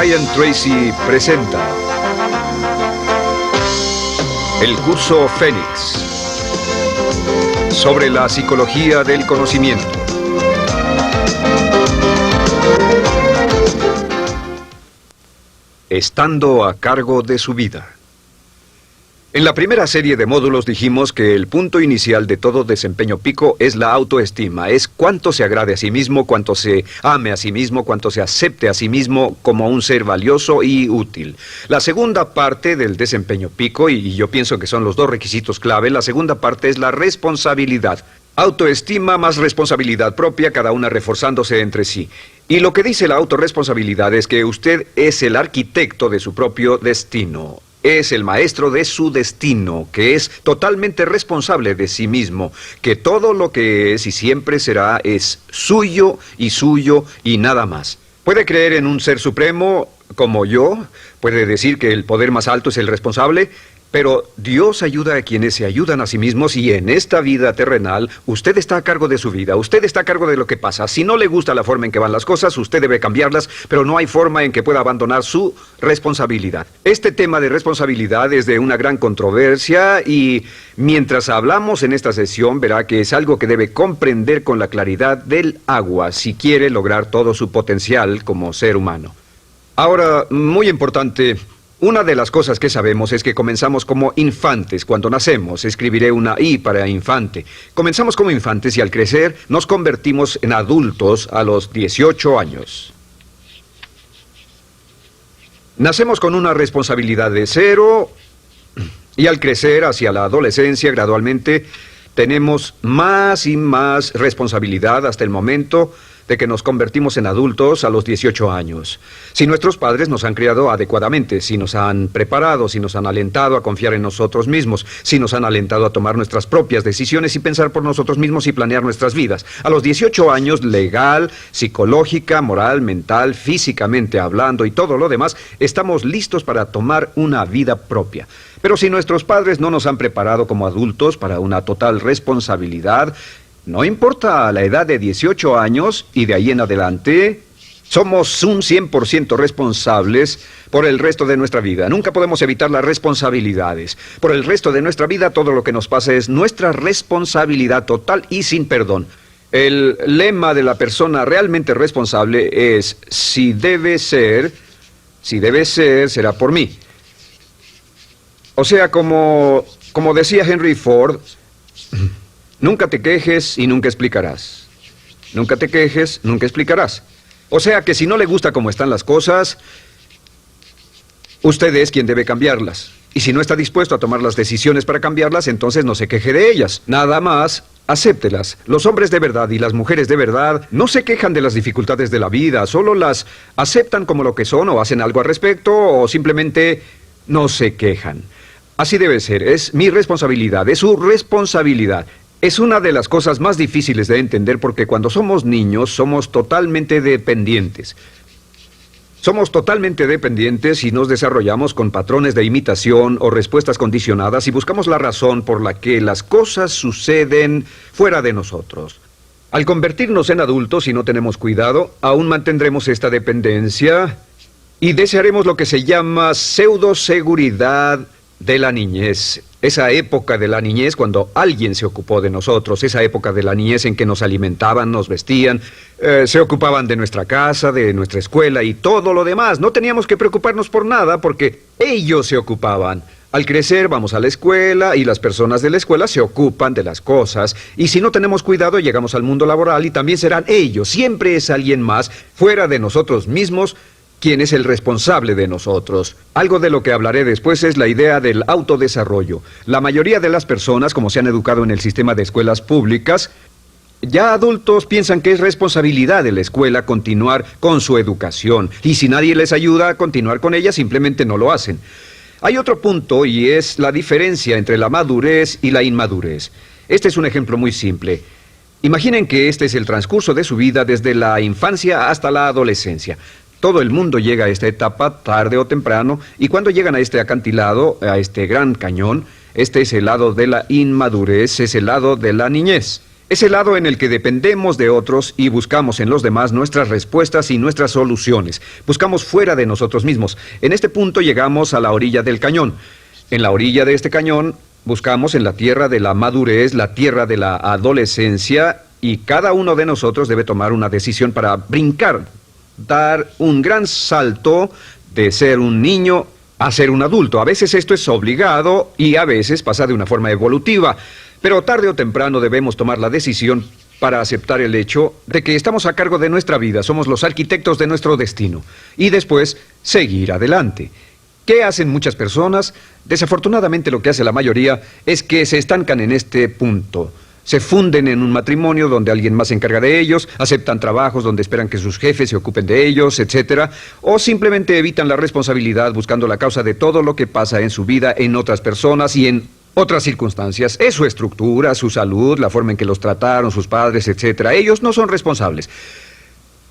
Brian Tracy presenta el curso Fénix sobre la psicología del conocimiento. Estando a cargo de su vida. En la primera serie de módulos dijimos que el punto inicial de todo desempeño pico es la autoestima, es cuánto se agrade a sí mismo, cuánto se ame a sí mismo, cuánto se acepte a sí mismo como un ser valioso y útil. La segunda parte del desempeño pico, y yo pienso que son los dos requisitos clave, la segunda parte es la responsabilidad. Autoestima más responsabilidad propia, cada una reforzándose entre sí. Y lo que dice la autorresponsabilidad es que usted es el arquitecto de su propio destino. Es el maestro de su destino, que es totalmente responsable de sí mismo, que todo lo que es y siempre será es suyo y nada más. Puede creer en un ser supremo como yo, puede decir que el poder más alto es el responsable, pero Dios ayuda a quienes se ayudan a sí mismos y en esta vida terrenal usted está a cargo de su vida, usted está a cargo de lo que pasa. Si no le gusta la forma en que van las cosas, usted debe cambiarlas, pero no hay forma en que pueda abandonar su responsabilidad. Este tema de responsabilidad es de una gran controversia y mientras hablamos en esta sesión verá que es algo que debe comprender con la claridad del agua si quiere lograr todo su potencial como ser humano. Ahora, muy importante, una de las cosas que sabemos es que comenzamos como infantes cuando nacemos. Escribiré una I para infante. Comenzamos como infantes y al crecer nos convertimos en adultos a los 18 años. Nacemos con una responsabilidad de 0 y al crecer hacia la adolescencia gradualmente tenemos más y más responsabilidad hasta el momento de que nos convertimos en adultos a los 18 años. Si nuestros padres nos han criado adecuadamente, si nos han preparado, si nos han alentado a confiar en nosotros mismos, si nos han alentado a tomar nuestras propias decisiones y pensar por nosotros mismos y planear nuestras vidas. A los 18 años, legal, psicológica, moral, mental, físicamente hablando y todo lo demás, estamos listos para tomar una vida propia. Pero si nuestros padres no nos han preparado como adultos para una total responsabilidad, no importa la edad de 18 años y de ahí en adelante, somos un 100% responsables por el resto de nuestra vida. Nunca podemos evitar las responsabilidades. Por el resto de nuestra vida, todo lo que nos pasa es nuestra responsabilidad total y sin perdón. El lema de la persona realmente responsable es, si debe ser, será por mí. O sea, como decía Henry Ford, nunca te quejes y nunca explicarás. Nunca te quejes, nunca explicarás. O sea que si no le gusta cómo están las cosas, usted es quien debe cambiarlas. Y si no está dispuesto a tomar las decisiones para cambiarlas, entonces no se queje de ellas. Nada más, acéptelas. Los hombres de verdad y las mujeres de verdad no se quejan de las dificultades de la vida, solo las aceptan como lo que son o hacen algo al respecto o simplemente no se quejan. Así debe ser, es mi responsabilidad, es su responsabilidad. Es una de las cosas más difíciles de entender porque cuando somos niños somos totalmente dependientes. Somos totalmente dependientes y nos desarrollamos con patrones de imitación o respuestas condicionadas y buscamos la razón por la que las cosas suceden fuera de nosotros. Al convertirnos en adultos, si no tenemos cuidado, aún mantendremos esta dependencia y desearemos lo que se llama pseudoseguridad de la niñez. Esa época de la niñez cuando alguien se ocupó de nosotros, esa época de la niñez en que nos alimentaban, nos vestían, se ocupaban de nuestra casa, de nuestra escuela y todo lo demás. No teníamos que preocuparnos por nada porque ellos se ocupaban. Al crecer vamos a la escuela y las personas de la escuela se ocupan de las cosas y si no tenemos cuidado llegamos al mundo laboral y también serán ellos. Siempre es alguien más fuera de nosotros mismos quien es el responsable de nosotros. Algo de lo que hablaré después es la idea del autodesarrollo. La mayoría de las personas, como se han educado en el sistema de escuelas públicas, ya adultos piensan que es responsabilidad de la escuela continuar con su educación. Y si nadie les ayuda a continuar con ella, simplemente no lo hacen. Hay otro punto y es la diferencia entre la madurez y la inmadurez. Este es un ejemplo muy simple. Imaginen que este es el transcurso de su vida desde la infancia hasta la adolescencia. Todo el mundo llega a esta etapa tarde o temprano y cuando llegan a este acantilado, a este gran cañón, este es el lado de la inmadurez, es el lado de la niñez. Es el lado en el que dependemos de otros y buscamos en los demás nuestras respuestas y nuestras soluciones. Buscamos fuera de nosotros mismos. En este punto llegamos a la orilla del cañón. En la orilla de este cañón buscamos en la tierra de la madurez, la tierra de la adolescencia, y cada uno de nosotros debe tomar una decisión para brincar, dar un gran salto de ser un niño a ser un adulto. A veces esto es obligado y a veces pasa de una forma evolutiva. Pero tarde o temprano debemos tomar la decisión para aceptar el hecho de que estamos a cargo de nuestra vida, somos los arquitectos de nuestro destino, y después seguir adelante. ¿Qué hacen muchas personas? Desafortunadamente lo que hace la mayoría es que se estancan en este punto. Se funden en un matrimonio donde alguien más se encarga de ellos, aceptan trabajos donde esperan que sus jefes se ocupen de ellos, etc. O simplemente evitan la responsabilidad buscando la causa de todo lo que pasa en su vida en otras personas y en otras circunstancias. Es su estructura, su salud, la forma en que los trataron, sus padres, etc. Ellos no son responsables.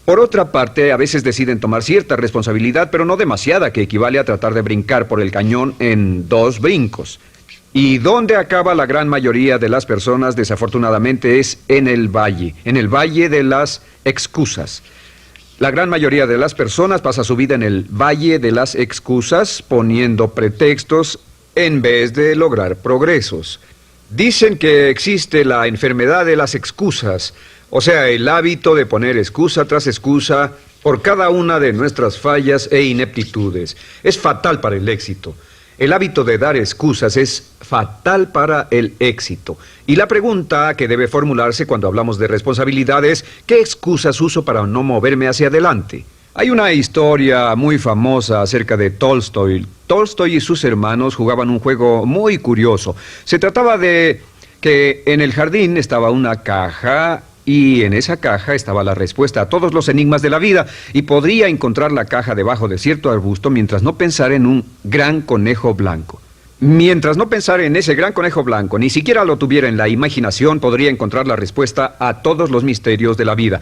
Por otra parte, a veces deciden tomar cierta responsabilidad, pero no demasiada, que equivale a tratar de brincar por el cañón en 2 brincos. ¿Y dónde acaba la gran mayoría de las personas? Desafortunadamente es en el valle de las excusas. La gran mayoría de las personas pasa su vida en el valle de las excusas, poniendo pretextos en vez de lograr progresos. Dicen que existe la enfermedad de las excusas, o sea, el hábito de poner excusa tras excusa por cada una de nuestras fallas e ineptitudes. Es fatal para el éxito. El hábito de dar excusas es fatal para el éxito. Y la pregunta que debe formularse cuando hablamos de responsabilidad es, ¿qué excusas uso para no moverme hacia adelante? Hay una historia muy famosa acerca de Tolstoy. Tolstoy y sus hermanos jugaban un juego muy curioso. Se trataba de que en el jardín estaba una caja y en esa caja estaba la respuesta a todos los enigmas de la vida, y podría encontrar la caja debajo de cierto arbusto mientras no pensara en un gran conejo blanco. Mientras no pensara en ese gran conejo blanco, ni siquiera lo tuviera en la imaginación, podría encontrar la respuesta a todos los misterios de la vida.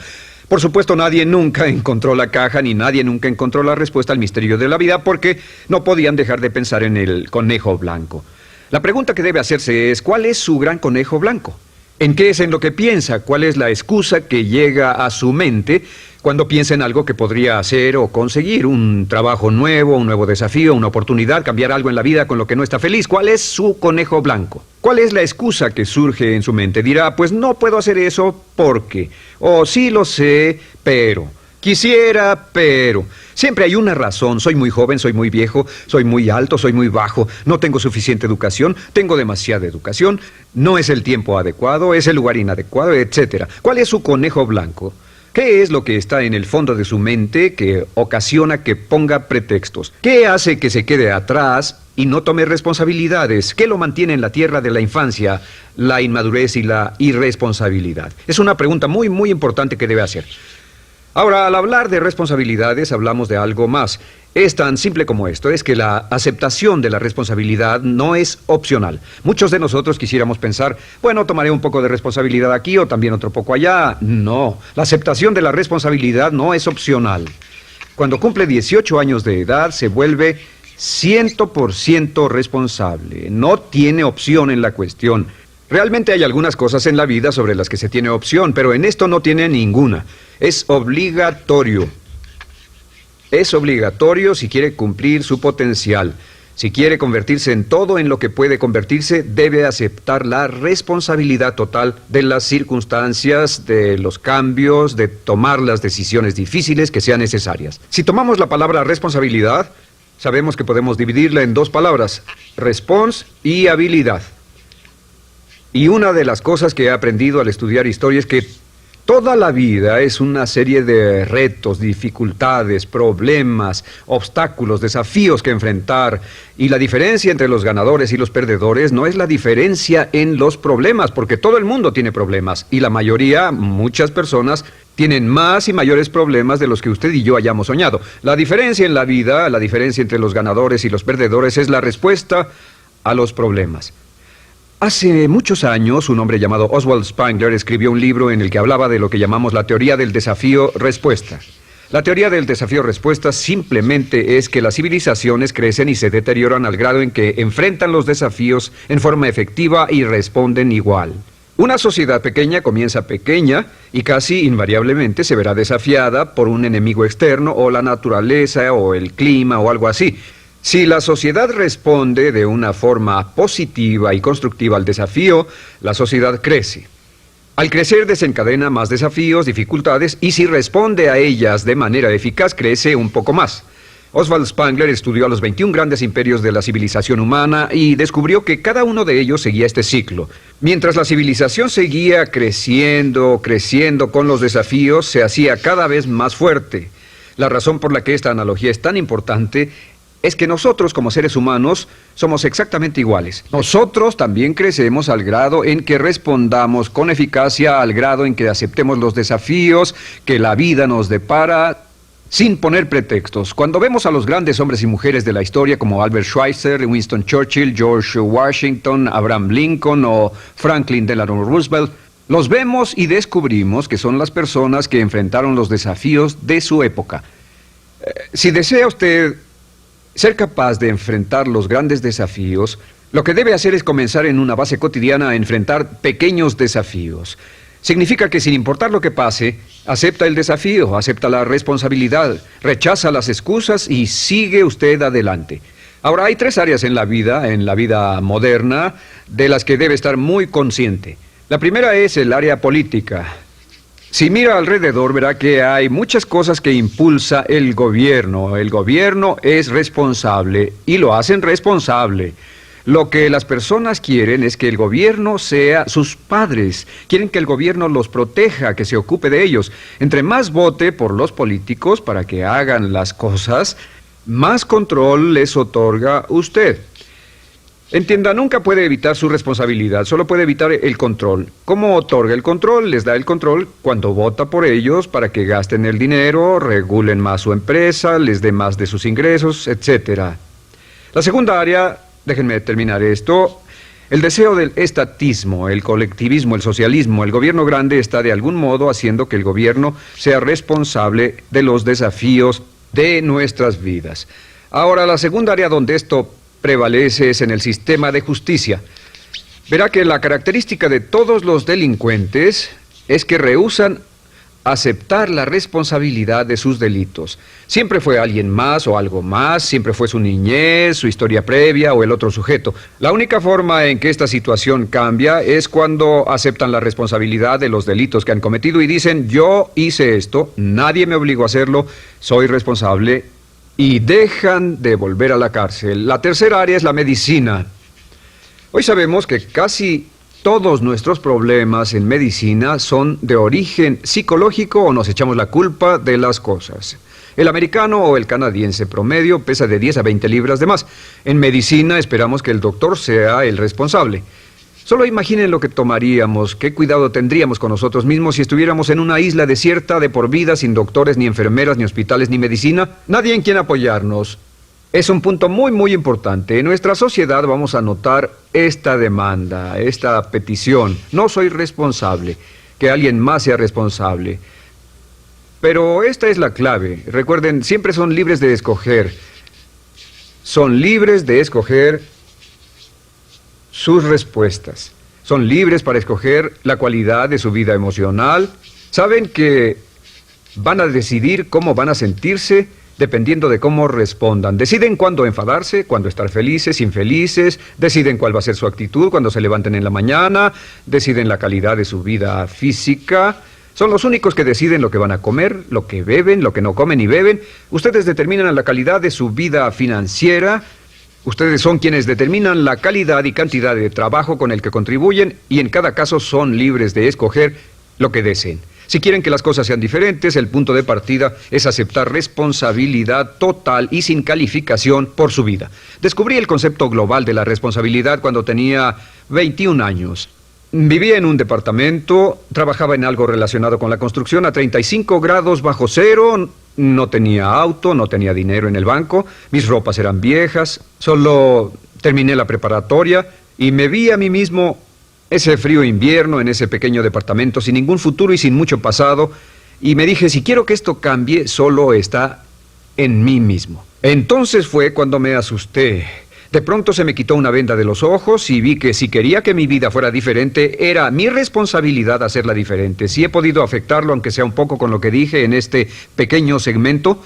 Por supuesto, nadie nunca encontró la caja, ni nadie nunca encontró la respuesta al misterio de la vida, porque no podían dejar de pensar en el conejo blanco. La pregunta que debe hacerse es, ¿cuál es su gran conejo blanco? ¿En qué es en lo que piensa? ¿Cuál es la excusa que llega a su mente cuando piensa en algo que podría hacer o conseguir? Un trabajo nuevo, un nuevo desafío, una oportunidad, cambiar algo en la vida con lo que no está feliz. ¿Cuál es su conejo blanco? ¿Cuál es la excusa que surge en su mente? Dirá, pues no puedo hacer eso porque, o sí lo sé, pero, quisiera, pero. Siempre hay una razón. Soy muy joven, soy muy viejo, soy muy alto, soy muy bajo, no tengo suficiente educación, tengo demasiada educación, no es el tiempo adecuado, es el lugar inadecuado, etc. ¿Cuál es su conejo blanco? ¿Qué es lo que está en el fondo de su mente que ocasiona que ponga pretextos? ¿Qué hace que se quede atrás y no tome responsabilidades? ¿Qué lo mantiene en la tierra de la infancia, la inmadurez y la irresponsabilidad? Es una pregunta muy, muy importante que debe hacer. Ahora, al hablar de responsabilidades, hablamos de algo más. Es tan simple como esto, es que la aceptación de la responsabilidad no es opcional. Muchos de nosotros quisiéramos pensar, bueno, tomaré un poco de responsabilidad aquí o también otro poco allá. No, la aceptación de la responsabilidad no es opcional. Cuando cumple 18 años de edad, se vuelve 100% responsable. No tiene opción en la cuestión. Realmente hay algunas cosas en la vida sobre las que se tiene opción, pero en esto no tiene ninguna. Es obligatorio. Es obligatorio si quiere cumplir su potencial. Si quiere convertirse en todo en lo que puede convertirse, debe aceptar la responsabilidad total de las circunstancias, de los cambios, de tomar las decisiones difíciles que sean necesarias. Si tomamos la palabra responsabilidad, sabemos que podemos dividirla en 2 palabras, respons y habilidad. Y una de las cosas que he aprendido al estudiar historia es que toda la vida es una serie de retos, dificultades, problemas, obstáculos, desafíos que enfrentar. Y la diferencia entre los ganadores y los perdedores no es la diferencia en los problemas, porque todo el mundo tiene problemas. Y la mayoría, muchas personas, tienen más y mayores problemas de los que usted y yo hayamos soñado. La diferencia en la vida, la diferencia entre los ganadores y los perdedores es la respuesta a los problemas. Hace muchos años, un hombre llamado Oswald Spengler escribió un libro en el que hablaba de lo que llamamos la teoría del desafío-respuesta. La teoría del desafío-respuesta simplemente es que las civilizaciones crecen y se deterioran al grado en que enfrentan los desafíos en forma efectiva y responden igual. Una sociedad pequeña comienza pequeña y casi invariablemente se verá desafiada por un enemigo externo o la naturaleza o el clima o algo así. Si la sociedad responde de una forma positiva y constructiva al desafío, la sociedad crece. Al crecer desencadena más desafíos, dificultades, y si responde a ellas de manera eficaz, crece un poco más. Oswald Spengler estudió a los 21 grandes imperios de la civilización humana y descubrió que cada uno de ellos seguía este ciclo. Mientras la civilización seguía creciendo con los desafíos, se hacía cada vez más fuerte. La razón por la que esta analogía es tan importante es que nosotros, como seres humanos, somos exactamente iguales. Nosotros también crecemos al grado en que respondamos con eficacia, al grado en que aceptemos los desafíos que la vida nos depara, sin poner pretextos. Cuando vemos a los grandes hombres y mujeres de la historia como Albert Schweitzer, Winston Churchill, George Washington, Abraham Lincoln o Franklin Delano Roosevelt, los vemos y descubrimos que son las personas que enfrentaron los desafíos de su época. Si desea usted ser capaz de enfrentar los grandes desafíos, lo que debe hacer es comenzar en una base cotidiana a enfrentar pequeños desafíos. Significa que sin importar lo que pase, acepta el desafío, acepta la responsabilidad, rechaza las excusas y sigue usted adelante. Ahora, hay 3 áreas en la vida moderna, de las que debe estar muy consciente. La primera es el área política. Si mira alrededor, verá que hay muchas cosas que impulsa el gobierno. El gobierno es responsable y lo hacen responsable. Lo que las personas quieren es que el gobierno sea sus padres. Quieren que el gobierno los proteja, que se ocupe de ellos. Entre más vote por los políticos para que hagan las cosas, más control les otorga usted. Entienda, nunca puede evitar su responsabilidad, solo puede evitar el control. ¿Cómo otorga el control? Les da el control cuando vota por ellos para que gasten el dinero, regulen más su empresa, les dé más de sus ingresos, etc. La segunda área, déjenme terminar esto, el deseo del estatismo, el colectivismo, el socialismo. El gobierno grande está de algún modo haciendo que el gobierno sea responsable de los desafíos de nuestras vidas. Ahora, la segunda área donde esto prevalece es en el sistema de justicia. Verá que la característica de todos los delincuentes es que rehúsan aceptar la responsabilidad de sus delitos. Siempre fue alguien más o algo más, siempre fue su niñez, su historia previa o el otro sujeto. La única forma en que esta situación cambia es cuando aceptan la responsabilidad de los delitos que han cometido y dicen: yo hice esto, nadie me obligó a hacerlo, soy responsable, y dejan de volver a la cárcel. La tercera área es la medicina. Hoy sabemos que casi todos nuestros problemas en medicina son de origen psicológico o nos echamos la culpa de las cosas. El americano o el canadiense promedio pesa de 10 a 20 libras de más. En medicina esperamos que el doctor sea el responsable. Solo imaginen lo que tomaríamos, qué cuidado tendríamos con nosotros mismos si estuviéramos en una isla desierta de por vida, sin doctores, ni enfermeras, ni hospitales, ni medicina. Nadie en quien apoyarnos. Es un punto muy, muy importante. En nuestra sociedad vamos a notar esta demanda, esta petición. No soy responsable, que alguien más sea responsable. Pero esta es la clave. Recuerden, siempre son libres de escoger. Son libres de escoger sus respuestas. Son libres para escoger la cualidad de su vida emocional. Saben que van a decidir cómo van a sentirse dependiendo de cómo respondan. Deciden cuándo enfadarse, cuándo estar felices, infelices, deciden cuál va a ser su actitud cuando se levanten en la mañana, deciden la calidad de su vida física. Son los únicos que deciden lo que van a comer, lo que beben, lo que no comen ni beben. Ustedes determinan la calidad de su vida financiera. Ustedes son quienes determinan la calidad y cantidad de trabajo con el que contribuyen y en cada caso son libres de escoger lo que deseen. Si quieren que las cosas sean diferentes, el punto de partida es aceptar responsabilidad total y sin calificación por su vida. Descubrí el concepto global de la responsabilidad cuando tenía 21 años. Vivía en un departamento, trabajaba en algo relacionado con la construcción a 35 grados bajo cero, no tenía auto, no tenía dinero en el banco, mis ropas eran viejas, solo terminé la preparatoria y me vi a mí mismo ese frío invierno en ese pequeño departamento sin ningún futuro y sin mucho pasado, y me dije, si quiero que esto cambie, solo está en mí mismo. Entonces fue cuando me asusté. De pronto se me quitó una venda de los ojos y vi que si quería que mi vida fuera diferente, era mi responsabilidad hacerla diferente. Si he podido afectarlo, aunque sea un poco con lo que dije en este pequeño segmento,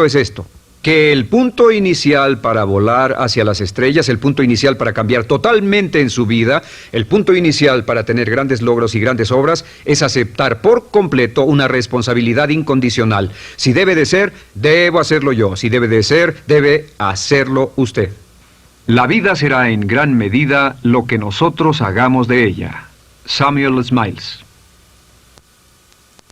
es esto. Que el punto inicial para volar hacia las estrellas, el punto inicial para cambiar totalmente en su vida, el punto inicial para tener grandes logros y grandes obras, es aceptar por completo una responsabilidad incondicional. Si debe de ser, debo hacerlo yo. Si debe de ser, debe hacerlo usted. La vida será en gran medida lo que nosotros hagamos de ella. Samuel Smiles.